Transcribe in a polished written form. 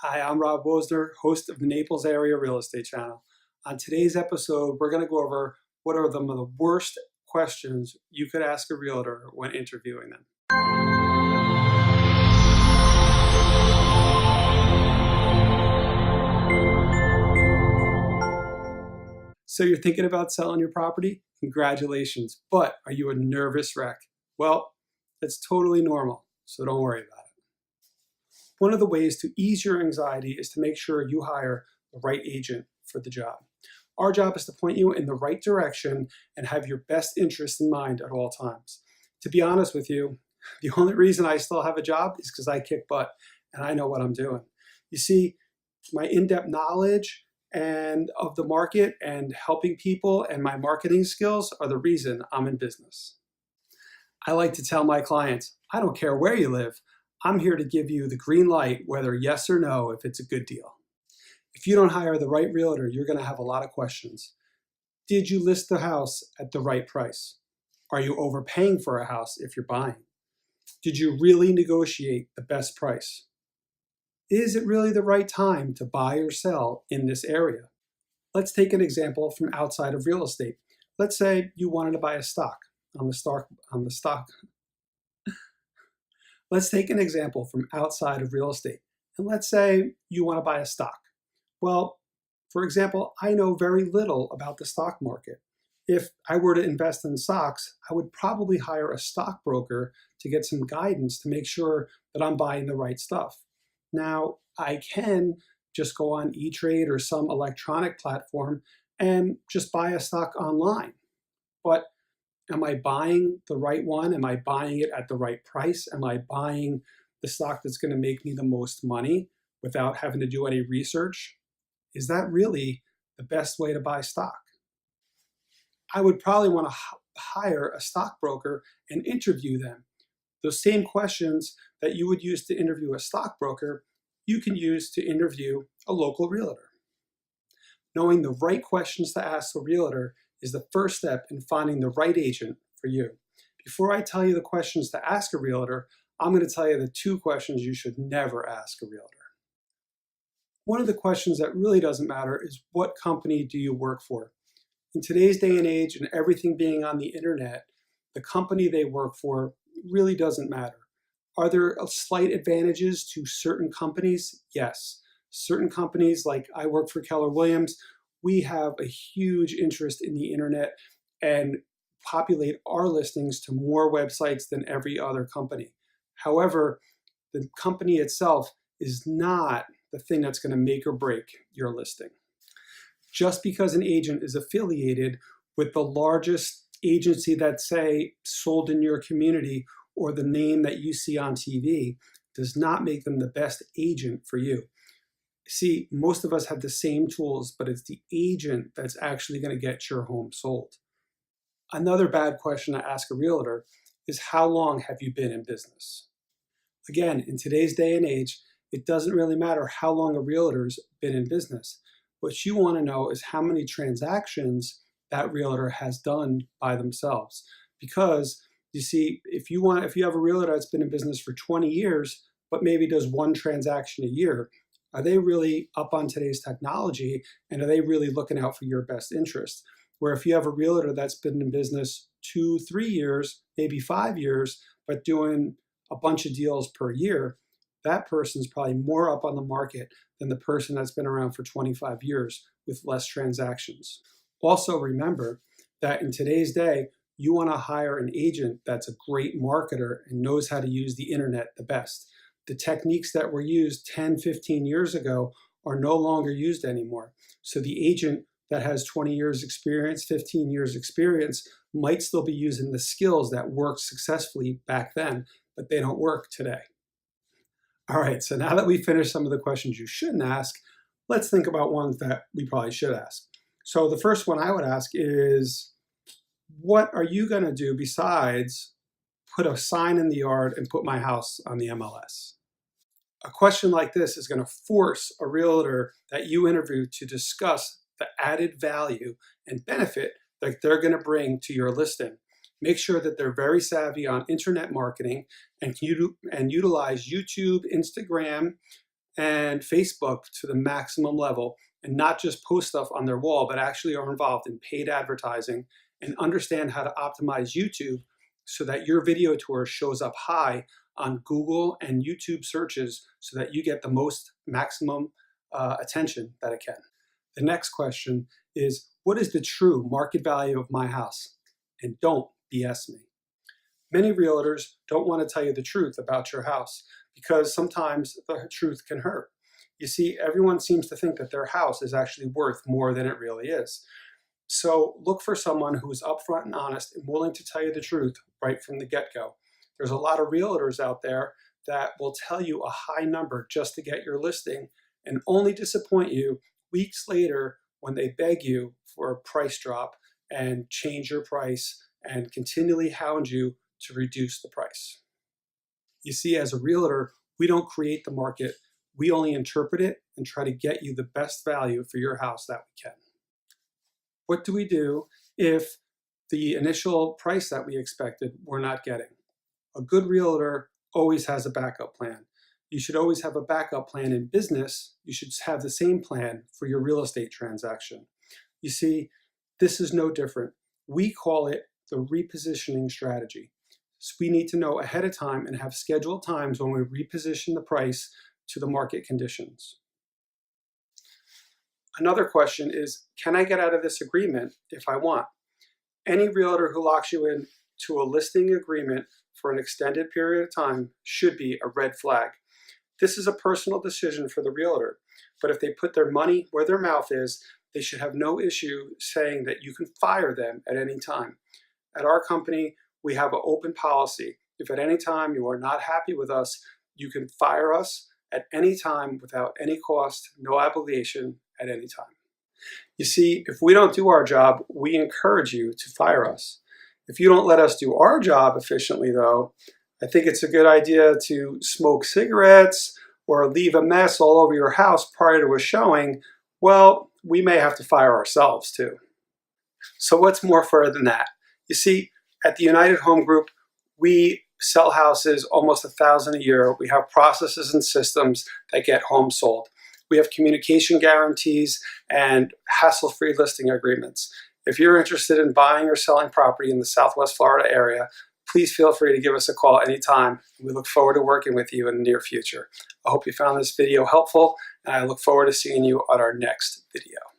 Hi, I'm Rob Wosner, host of the Naples Area Real Estate Channel. On today's episode, we're going to go over what are some of the worst questions you could ask a realtor when interviewing them. So you're thinking about selling your property? Congratulations, but are you a nervous wreck? Well, that's totally normal, so don't worry about it. One of the ways to ease your anxiety is to make sure you hire the right agent for the job. Our job is to point you in the right direction and have your best interest in mind at all times. To be honest with you, the only reason I still have a job is because I kick butt and I know what I'm doing. You see, my in-depth knowledge and of the market and helping people and my marketing skills are the reason I'm in business. I like to tell my clients, I don't care where you live, I'm here to give you the green light, whether yes or no, if it's a good deal. If you don't hire the right realtor, you're going to have a lot of questions. Did you list the house at the right price? Are you overpaying for a house if you're buying? Did you really negotiate the best price? Is it really the right time to buy or sell in this area? Let's take an example from outside of real estate. Let's say you wanted to buy a stock on the stock. Let's take an example from outside of real estate. And let's say you want to buy a stock. Well, for example, I know very little about the stock market. If I were to invest in stocks, I would probably hire a stockbroker to get some guidance to make sure that I'm buying the right stuff. Now, I can just go on E-Trade or some electronic platform and just buy a stock online. But am I buying the right one? Am I buying it at the right price? Am I buying the stock that's going to make me the most money without having to do any research? Is that really the best way to buy stock? I would probably want to hire a stockbroker and interview them. Those same questions that you would use to interview a stockbroker, you can use to interview a local realtor. Knowing the right questions to ask a realtor is the first step in finding the right agent for you. Before I tell you the questions to ask a realtor, I'm going to tell you the 2 questions you should never ask a realtor. One of the questions that really doesn't matter is, what company do you work for? In today's day and age and everything being on the internet, the company they work for really doesn't matter. Are there slight advantages to certain companies? Yes. Certain companies, like I work for Keller Williams, we have a huge interest in the internet and populate our listings to more websites than every other company. However, the company itself is not the thing that's going to make or break your listing. Just because an agent is affiliated with the largest agency that, say, sold in your community or the name that you see on TV does not make them the best agent for you. See, most of us have the same tools, but it's the agent that's actually going to get your home sold. Another bad question to ask a realtor is, how long have you been in business? Again, in today's day and age, it doesn't really matter how long a realtor's been in business. What you want to know is how many transactions that realtor has done by themselves. Because you see, if you have a realtor that's been in business for 20 years, but maybe does 1 transaction a year, are they really up on today's technology, and are they really looking out for your best interest? Where if you have a realtor that's been in business 2, 3 years, maybe 5 years, but doing a bunch of deals per year, that person's probably more up on the market than the person that's been around for 25 years with less transactions. Also remember that in today's day, you want to hire an agent that's a great marketer and knows how to use the internet the best. The techniques that were used 10, 15 years ago are no longer used anymore. So the agent that has 20 years experience, 15 years experience, might still be using the skills that worked successfully back then, but they don't work today. All right, so now that we've finished some of the questions you shouldn't ask, let's think about ones that we probably should ask. So the first one I would ask is, what are you going to do besides put a sign in the yard and put my house on the MLS? A question like this is going to force a realtor that you interview to discuss the added value and benefit that they're going to bring to your listing. Make sure that they're very savvy on internet marketing and utilize YouTube, Instagram, and Facebook to the maximum level and not just post stuff on their wall, but actually are involved in paid advertising and understand how to optimize YouTube so that your video tour shows up high on Google and YouTube searches so that you get the most maximum attention that it can. The next question is, what is the true market value of my house? And don't BS me. Many realtors don't want to tell you the truth about your house because sometimes the truth can hurt. You see, everyone seems to think that their house is actually worth more than it really is. So look for someone who is upfront and honest and willing to tell you the truth right from the get-go. There's a lot of realtors out there that will tell you a high number just to get your listing and only disappoint you weeks later when they beg you for a price drop and change your price and continually hound you to reduce the price. You see, as a realtor, we don't create the market. We only interpret it and try to get you the best value for your house that we can. What do we do if the initial price that we expected we're not getting? A good realtor always has a backup plan. You should always have a backup plan in business. You should have the same plan for your real estate transaction. You see, this is no different. We call it the repositioning strategy. So we need to know ahead of time and have scheduled times when we reposition the price to the market conditions. Another question is, can I get out of this agreement if I want? Any realtor who locks you in to a listing agreement for an extended period of time should be a red flag. This is a personal decision for the realtor, but if they put their money where their mouth is, they should have no issue saying that you can fire them at any time. At our company, we have an open policy. If at any time you are not happy with us, you can fire us at any time without any cost, no obligation at any time. You see, if we don't do our job, we encourage you to fire us. If you don't let us do our job efficiently, though, I think it's a good idea to smoke cigarettes or leave a mess all over your house prior to a showing. Well, we may have to fire ourselves too. So what's more fair than that? You see, at the United Home Group, we sell houses almost 1,000 a year. We have processes and systems that get homes sold. We have communication guarantees and hassle-free listing agreements. If you're interested in buying or selling property in the Southwest Florida area, please feel free to give us a call anytime. We look forward to working with you in the near future. I hope you found this video helpful, and I look forward to seeing you on our next video.